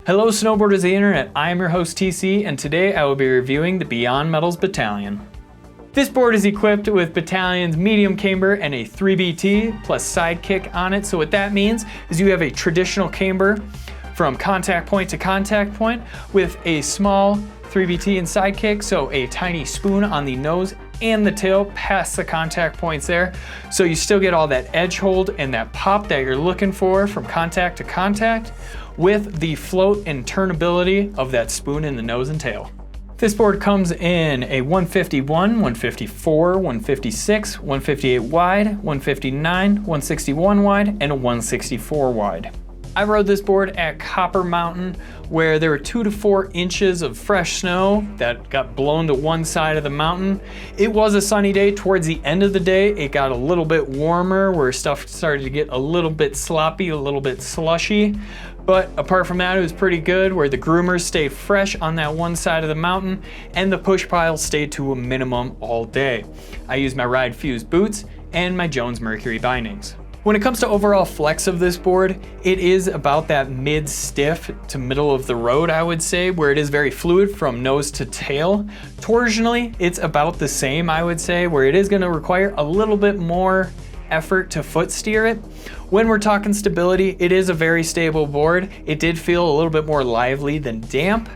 Hello snowboarders of the internet, I am your host TC, and today I will be reviewing the Beyond Metals Bataleon. This board is equipped with Bataleon's medium camber and a 3BT plus sidekick on it. So what that means is you have a traditional camber from contact point to contact point with a small 3BT and sidekick, so a tiny spoon on the nose and the tail past the contact points there. So you still get all that edge hold and that pop that you're looking for from contact to contact with the float and turnability of that spoon in the nose and tail. This board comes in a 151, 154, 156, 158 wide, 159, 161 wide, and a 164 wide. I rode this board at Copper Mountain where there were 2 to 4 inches of fresh snow that got blown to one side of the mountain. It was a sunny day. Towards the end of the day, it got a little bit warmer where stuff started to get a little bit sloppy, a little bit slushy. But apart from that, it was pretty good where the groomers stayed fresh on that one side of the mountain and the push piles stayed to a minimum all day. I used my Ride Fuse boots and my Jones Mercury bindings. When it comes to overall flex of this board, it is about that mid-stiff to middle of the road, I would say, where it is very fluid from nose to tail. Torsionally, it's about the same, I would say, where it is going to require a little bit more effort to foot steer it. When we're talking stability, it is a very stable board. It did feel a little bit more lively than damp,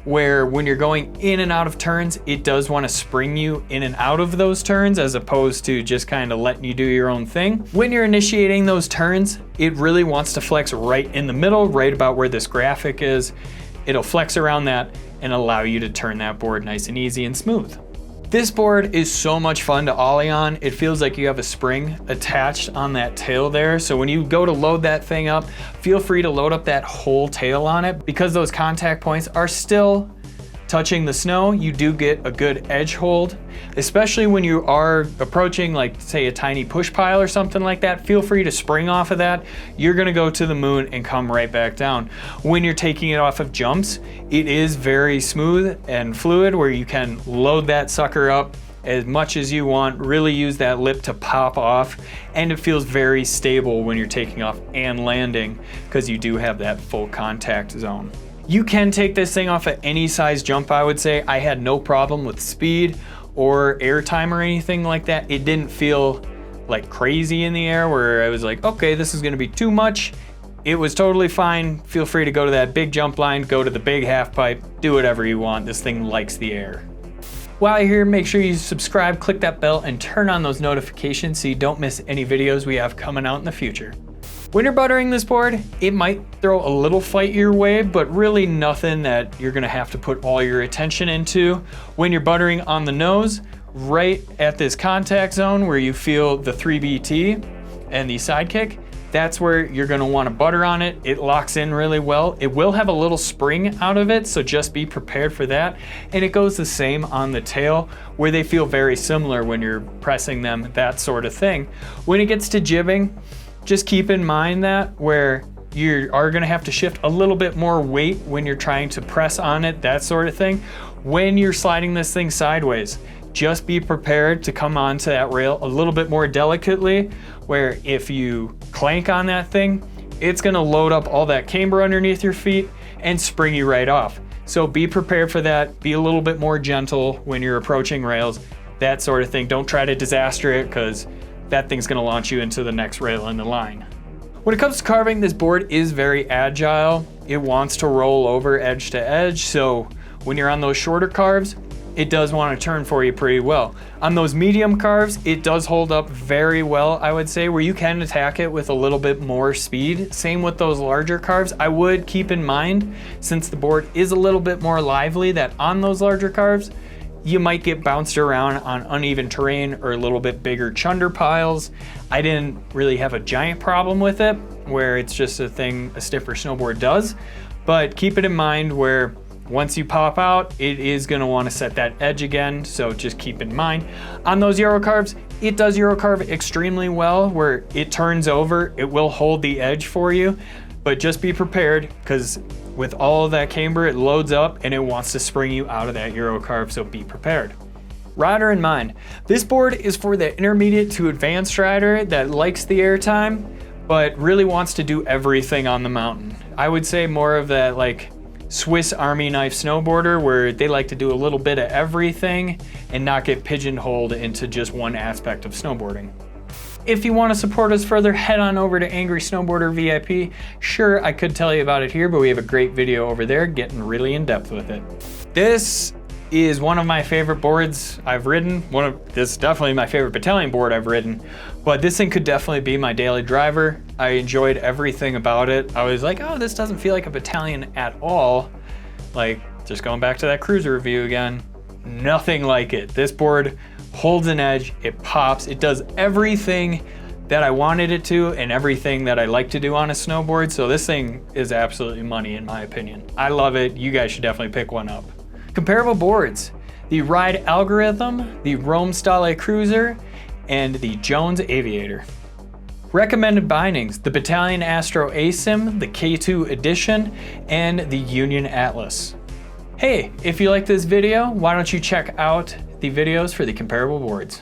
where when you're going in and out of turns, it does want to spring you in and out of those turns as opposed to just kind of letting you do your own thing. When you're initiating those turns, it really wants to flex right in the middle, right about where this graphic is. It'll flex around that and allow you to turn that board nice and easy and smooth. This board is so much fun to ollie on. It feels like you have a spring attached on that tail there. So when you go to load that thing up, feel free to load up that whole tail on it because those contact points are still touching the snow. You do get a good edge hold, especially when you are approaching like say a tiny push pile or something like that. Feel free to spring off of that. You're gonna go to the moon and come right back down. When you're taking it off of jumps, it is very smooth and fluid where you can load that sucker up as much as you want, really use that lip to pop off, and it feels very stable when you're taking off and landing because you do have that full contact zone. You can take this thing off at any size jump, I would say. I had no problem with speed or air time or anything like that. It didn't feel like crazy in the air where I was like, okay, this is gonna be too much. It was totally fine. Feel free to go to that big jump line, go to the big half pipe, do whatever you want. This thing likes the air. While you're here, make sure you subscribe, click that bell, and turn on those notifications so you don't miss any videos we have coming out in the future. When you're buttering this board, it might throw a little fight your way, but really nothing that you're gonna have to put all your attention into. When you're buttering on the nose, right at this contact zone where you feel the 3BT and the sidekick, that's where you're gonna wanna butter on it. It locks in really well. It will have a little spring out of it, so just be prepared for that. And it goes the same on the tail, where they feel very similar when you're pressing them, that sort of thing. When it gets to jibbing, just keep in mind that where you are gonna have to shift a little bit more weight when you're trying to press on it, that sort of thing. When you're sliding this thing sideways, just be prepared to come onto that rail a little bit more delicately, where if you clank on that thing, it's gonna load up all that camber underneath your feet and spring you right off. So be prepared for that. Be a little bit more gentle when you're approaching rails, that sort of thing. Don't try to disaster it because that thing's gonna launch you into the next rail in the line. When it comes to carving, this board is very agile. It wants to roll over edge to edge, so when you're on those shorter carves, it does want to turn for you pretty well. On those medium carves, it does hold up very well, I would say, where you can attack it with a little bit more speed. Same with those larger carves. I would keep in mind, since the board is a little bit more lively, that on those larger carves, you might get bounced around on uneven terrain or a little bit bigger chunder piles. I didn't really have a giant problem with it, where it's just a thing a stiffer snowboard does, but keep it in mind where once you pop out, it is gonna wanna set that edge again, so just keep in mind. On those Euro carves, it does Euro carve extremely well, where it turns over, it will hold the edge for you, but just be prepared, because with all of that camber, it loads up and it wants to spring you out of that Euro carve, so be prepared. Rider in mind, this board is for the intermediate to advanced rider that likes the airtime, but really wants to do everything on the mountain. I would say more of that like Swiss Army knife snowboarder where they like to do a little bit of everything and not get pigeonholed into just one aspect of snowboarding. If you want to support us further, head on over to Angry Snowboarder VIP. Sure, I could tell you about it here, but we have a great video over there getting really in depth with it. This is one of my favorite boards I've ridden. This is definitely my favorite Bataleon board I've ridden, but this thing could definitely be my daily driver. I enjoyed everything about it. I was like, oh, this doesn't feel like a Bataleon at all. Like, just going back to that Crewzer review again, nothing like it. This board holds an edge, it pops, it does everything that I wanted it to and everything that I like to do on a snowboard. So this thing is absolutely money in my opinion. I love it. You guys should definitely pick one up. Comparable boards: the Ride Algorhythm, the Rome Stale Crewzer, and the Jones Aviator. Recommended bindings: the Bataleon Astro Asym, the K2 Edition, and the Union Atlas. Hey, if you like this video, why don't you check out the videos for the comparable boards.